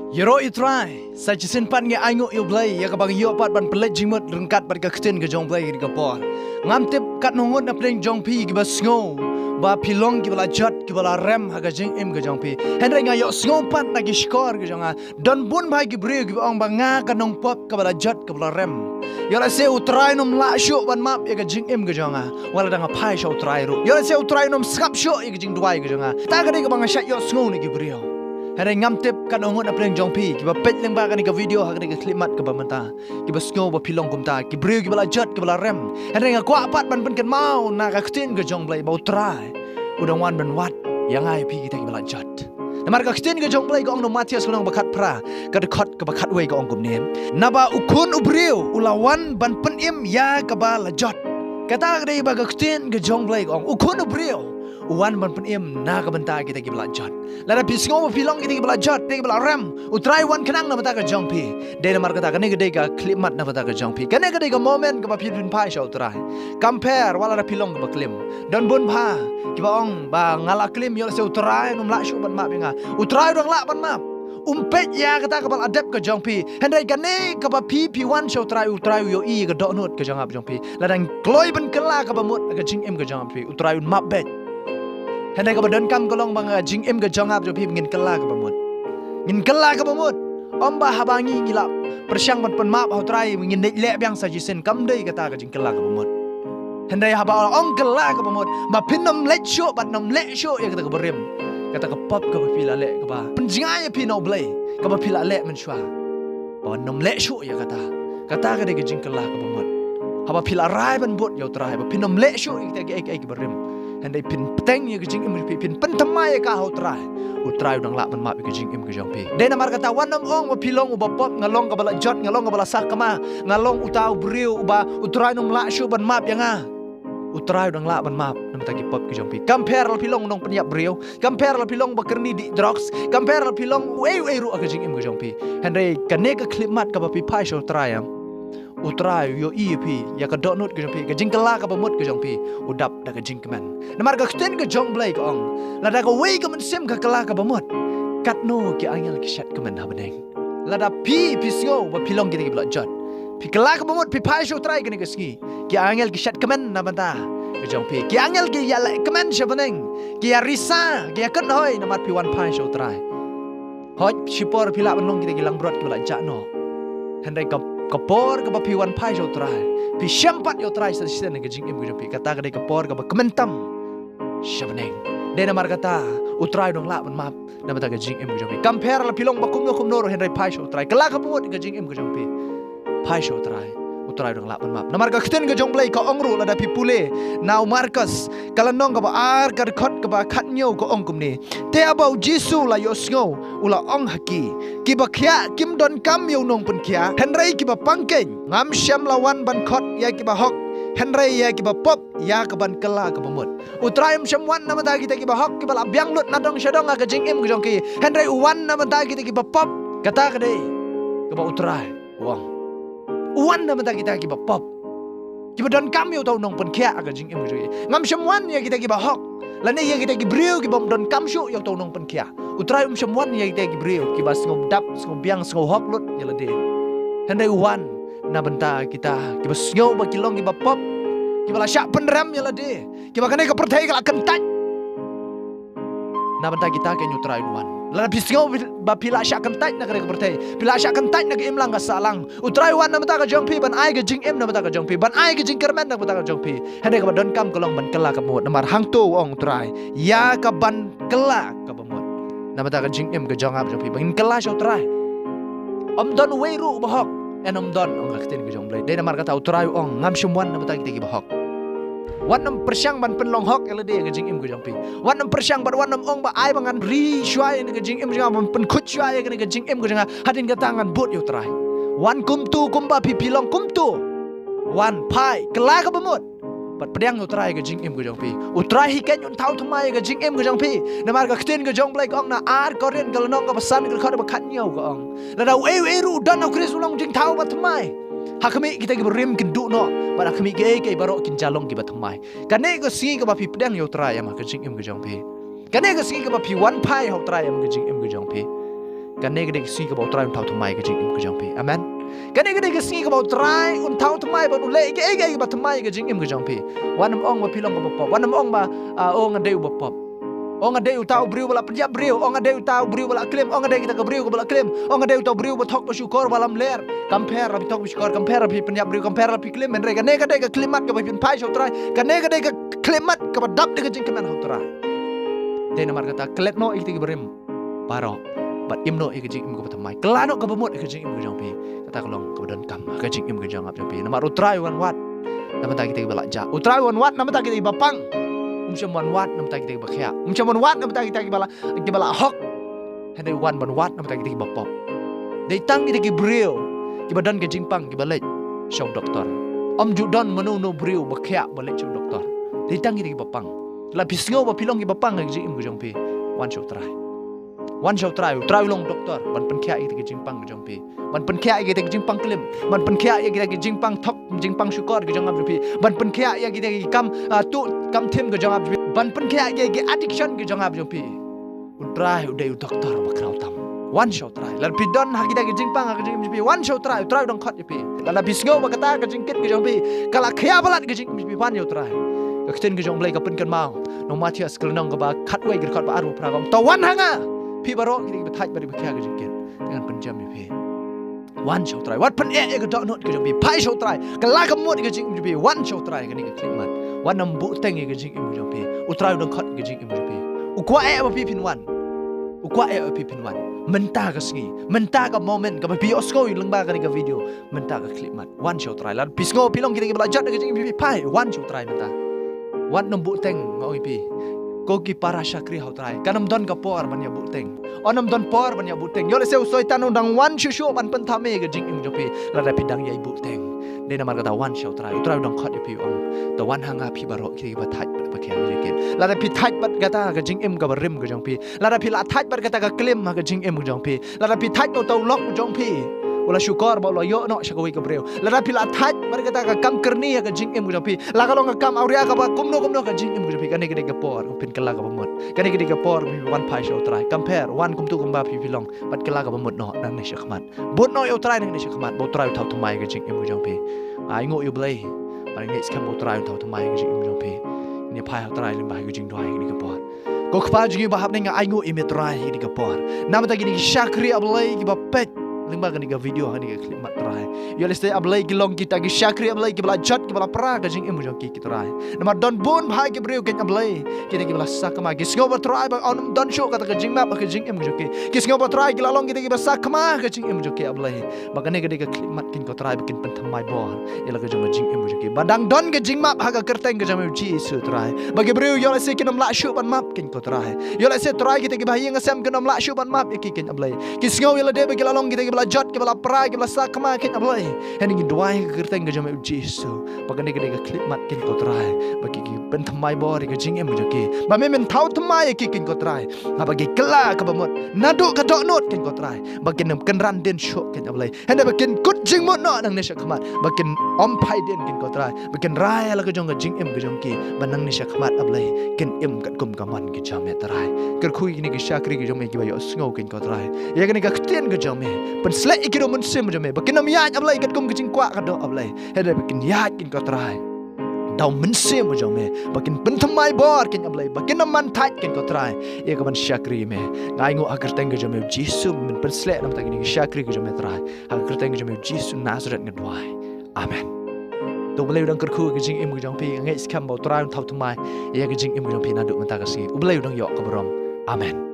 Yero itrai, sajisin pan nge aingo yo blay, ya kabang yo pat ban pelet jimut rengkat bat ka ktin ke jong blay di kapor. Ngam tip kat nongon na pleng jong pi ki ba sngo, ba pilong ki bala jat ki bala rem ha ka jing im ke jong pi. Henry nga yo sngo pat na ki skor ke jong a. Don bun bai ki brio ki ong ba nga ka nong pop ka bala jat ka bala rem. Yo la se utrai nom la shu ban map ya ka jing im ke jong a. Wala dang a pai sha utrai ru. Yo la se utrai nom skap shu ya ka jing duai ke jong a. Ta ka de ka bang sha yo sngo ni ki brio. Hari ngam tip kan ongon apa yang jong pi, kiba pet leng ba kan ka video ha kan ka clip mat ka ba menta, kiba sngo ba pilong kum ta, ki brio kiba la jat kiba la rem. Hari nga kwa pat ban kan mau na ka ktin ka jong blai ba utrai. Udang wan ban wat yang ai pi kita kiba la jat. Namar ka ktin ka jong blai ka ong no Matias kunang bakat pra, ka dekot ka bakat wei ka ong kum nem. Naba ukun ubrio ulawan ban pen im ya ka ba la jat. Kata ka dei ba ka ktin ka jong blai ka ong ukun ubrio. Uwan ban pen im na ka benta kita ki belajat. Lada pisngo mo pilong kita ki belajat, kita ki belarem. Utrai wan kenang na benta ka jong pi. De na mar kata ka ne gede ka clip mat na benta ka jong pi. Kane gede ka moment ka ba pidun pai sha utrai. Compare wala da pilong ka ba klim. Don bun pa ki ba ong ba ngala klim yo se utrai num la shu ban map nga. Utrai dong la ban map. Umpet ya kata ka bal adep ka jong pi. Hendai kane ka ba pi wan sha utrai yo i ka dok nut ka jong ap jong pi. Ladang gloi ban kala ka ba mut ka jing im ka jong pi. Utrai un map bet. Hendak ka badan kam kolong bang jing im ke jong ap jo pi ngin kala ka bamut. Ngin kala ka bamut. Om ba habangi ngila persyang ban pen map hau trai ngin nek lek biang sajisen kam dei kata ka jing kala ka bamut. Hendak haba ong kala ka bamut. Ba pinom lek sho bat nom lek sho ya kata ka berim. Kata ka pop ka ba pila lek ka ba. Penjingai ya pi no blai. Ka ba pila lek men shwa. Ba nom lek sho ya kata. Kata ka de ka jing kala ka bamut. Haba pila rai ban bot yo trai ba pinom lek sho ya kata ka ek berim. Hendai pin peteng ya kejing im pin pentamai ka hau trai utrai udang lak man map kejing im kejong pi de namar kata wanam ong pilong uba pop ngalong ka bala jot ngalong ka bala sakama ngalong utau brio uba utrai num lak shu ban map yang a utrai udang lak ban map nam taki pop kejong pi compare al pilong nong penyap brio compare al pilong bakerni di drugs compare al pilong wei ru kejing im kejong pi hendai kane ka clip mat ka ba pi pai sho trai utrai yo pi ya ka dok nut ke jong pi ka jing kala ka bamut ke jong pi udap da ka jing keman namar ka kten ke jong blai ka ong lada ka wei ka men sem ka kala ka bamut kat no ki angel ki shat keman ha beneng lada pi sngo ba pilong ki bla jot pi kala ka bamut pi pai sho trai ka ni ka ski ki angel ki shat keman na banta ke jong pi ki angel ki ya la keman sha beneng ki ya risa ki ya kan hoi namar pi wan pai sho trai hoj sipor pila benong ki lang brot ki bla ja no hendai ka kapor ka pi wan pai jo trai pi syampat yo trai sa sisen ke jing im ke pi kata ka de kapor ka kementam shabneng de na mar kata utrai dong la ban map na mata ke jing im ke pi compare la pilong bakum no kum no henry pai jo trai kala ka put ke jing im ke pi pai jo trai utrai dong la ban map na mar ka kten ke jong blai ka ongru la da pi pule now marcus kala nong ka ba ar ka khot ka ba khat nyo ko ong kum ni te abau jisu la yo sngo ula ong haki ki ba khya kim don kam yo nong pen khya henry ki ba pangkeng ngam syam lawan ban khot ya ki ba hok henry ya ki ba pop ya ka ban kala ka bamut utraim syam wan na mata kita ki ba hok ki ba abyang lut na dong shadong ka jing im jong ki henry wan na mata kita ki ba pop kata ka de ka ba utrai wang wan na mata kita ki ba pop ki ba don kam yo tau nong pen khya ka jing im jong ngam syam wan ya kita ki ba hok lane ya kita ki brio ki bom don kam shu yo tau nong pen khya utrai syam wan ya kita ki brio ki ba ngom dap ngom biang ngom hok lut ya la de henry wan na benta kita kiba sngo ba kilong kiba pop kiba la syak penram ya la de kiba kane ka perthai ka kentaj na benta kita ke nyutrai duan la bisngo ba pila syak kentaj na kare ka perthai pila syak kentaj na ke imlang ka salang utrai wan na benta ka jong pi ban ai ka jing im na benta ka jong pi ban ai ka jing kermen na benta ka jong pi hande ka don kam kolong ban kala ka mot na mar hang to ong utrai ya ka ban kala ka bamot na benta ka jing im ka jong ap jong pi ban kala syo utrai om don wei ru ba hok enom don ong aktin ke jong blai de namar kata utrai ong ngam shumwan na batang kita ki bahok wanam persyang ban penlong hok ele de ke jing im ke jong pi wanam persyang ban wanam ong ba ai bangan ri shwai ne ke jing im jang ban pen khut shwai ke jing im ke jang hadin ke tangan but yo trai wan kum tu kum ba pi pilong kum tu wan pai kela ka bamut pat pedang utrai ke jing im ke jong pi utrai hi ken yon thau thmai ke jing im ke jong pi namar ka ktin ke jong blai ong na ar korean ke nong ka pasan ke khot ba khat nyau ka ong la dau ru dan au kris ulong jing thau ba thmai hakami kita ki berim kin du no pada kami ke barok kin jalong ki ba thmai kane ko si ka ba pi pedang yo trai ma ke jing im ke jong pi kane ka si ka ba pi wan pai ho trai am ke jing im ke jong pi kan ne gede si ka bau trai thau thamai ka jing im ka jong pi amen kan ne gede si ka bau trai thau thamai ba le ge ba thamai ka jing im ka jong pi wanam ong ba pilong ba pop wanam ong ba ong adeu ba pop ong adeu tau briu bala pjab briu ong adeu tau briu bala klem ong adeu kita ka briu bala klem ong adeu tau briu ba thok ba syukur balam ler compare rabi thok ba syukur compare rabi pjab briu compare rabi klem men re kan ne gede ka klimat ka ba pin pai so trai kan ne gede ka klimat ka ba dap de ka jing ka man ho trai de na mar kata klet no ikti ka berim paro bat imno ikajing im ko thamai klano ka bamot ikajing im ko jong pi kata kolong ka don kam ikajing im ko jong ap jong pi namar utrai wan wat namata kita bala ja utrai wan wat namata kita bapang umsam wan wat namata kita bakhya umsam wan wat namata kita bala hok hande wan ban wat namata kita bapop dei tang kita ki brio ki badan ke jingpang ki balej shong doktor om judan manu no brio bakhya balej shong doktor dei tang kita ki bapang la pisngo ba pilong ki bapang ikajing im ko jong pi wan show try wan show try long doktor ban pen kya ite jing pang jong pi ban pen kya ite jing pang klim ban pen kya ite jing pang thok jing pang shukor ge jong ab pi ban pen kya ite kam tu kam them ge jong ab ban pen kya ite addiction ge jong ab jong pi utrai udai doktor ba kraw tam wan show try lan pi don ha kita ge jing pang ge jing pi wan show try dong khat pi la bisngo ba kata ge jing kit ge jong pi kala khya balat ge jing pi wan yo try ke ten ge jong blai ka pen kan mau no matias kelnong ga ba khat wai ge khat ba aru pra gam tawan hanga pi baro kita berthaj bari berkhya ke jingket dengan penjam pi one show try wat pen ke dot not ke jing pi pai show try kala kamut ke jing pi one show try ke ni ke klimat wan nam bu teng ke jing im jong pi utrai dong khat ke jing im pi ukwa ba pi pin wan ukwa ba pi pin wan menta ka sngi menta ka moment ka pi osko leng ba ka ni ka video menta ka klimat one show try lan pisngo pilong kita ke belajar ke jing pi pai one show try menta wan nam bu teng ngoi pi koki para syakri hau trai kanam don ka por banya buteng onam don por banya buteng yole seu soi tanu dang wan shushu ban pen thame ge jing im jopi la da pidang yai buteng de na mar kata wan shau trai dong khat pi ong to wan hanga phi baro ki ba thaj ba kya ge ken la da phi thaj bat gata ge jing im ga rim ge jong pi la da phi la thaj bat gata ga klem ma ge jing im jong pi la da phi thaj to lok jong pi wala syukor ba lo yo no shakoi ka breu la da phi la thaj mar kata ga kam kerni ga jing im jong pi la ga long ga kam auria ga ba kumno ga jing im jong pi kan ge por pin kala ga bamot kan ge ga por mi wan pai show try compare wan kum tu kum ba pi long bat kala ga bamot no nang ne shakmat bot no yo try nang ne shakmat bo try thau thumai ga jing im jong pi ai ngo yo blai ba nge skam bo try thau thumai ga jing im jong pi ni pai hau try lim ba ga jing doi ga por ko khpa jing ba hab ne ai ngo im try ga por nam ta gi shakri ablai gi ba pet limba kan ga video hani ga clip mat trai yo leste ablai ki long kita gi shakri ablai ki bla jat ki bla pra ga jing imu jong ki trai namar don bon bhai ki breu ken ablai ki gi bla sakma gi sgo ba trai ba on don show ka ga jing map ga jing imu jong ki sgo ba trai ki la long ki gi ba sakma ga jing imu jong ki ablai ba kan ga clip mat kin ko trai ba kin pen thamai bo ila ga jong jing imu jong ki badang don ga jing map ha ga kerteng ga jam ji su trai ba gi breu yo leste kin la show ban map kin ko trai yo leste trai ki gi ba yang asam kin la show ban map ki kin ablai ki sgo ila de ba gi la long ki bela jot ke bela pra ke bela sakma ken ablai hen ngi duai gerteng ge jame jisu bagane ge ge clip mat ken ko trai bagi ki pen thamai bor ge jing em joki ba men thau thamai ki ken ko trai ba bagi kala ka bamot nadu ka dok not ken ko trai bagi nem ken ran den shok ken ablai hen ba ken kut jing mot no nang ne shakmat bakin om pai den ken ko trai bakin rai la ge jong ge jing em ge jong ki banang ne shakmat ablai ken em kat kum ka man ge jame trai ker khui ni ge shakri ge jong me ki ba yo sngo ken ko trai ya ge ne ga ktien ge jame pen slek ikiro mun sim jame bakin nam yaaj ablai kat kum kicing kwa ka do ablai hede bakin yaaj kin ko trai daw mun sim jame bakin pen thamai bor kin ablai bakin nam man thaj kin ko trai e ka man shakri me ngai ngo agar teng jame jisu min pen slek nam tagi ni shakri ge jame trai agar teng jame jisu nazareth ngdwai amen to blai dang kerku ge jing im ge jong pi ngai skam bo trai thau thamai e ge jing im ge jong pi na du man ta ka si u blai dang yo ka brom amen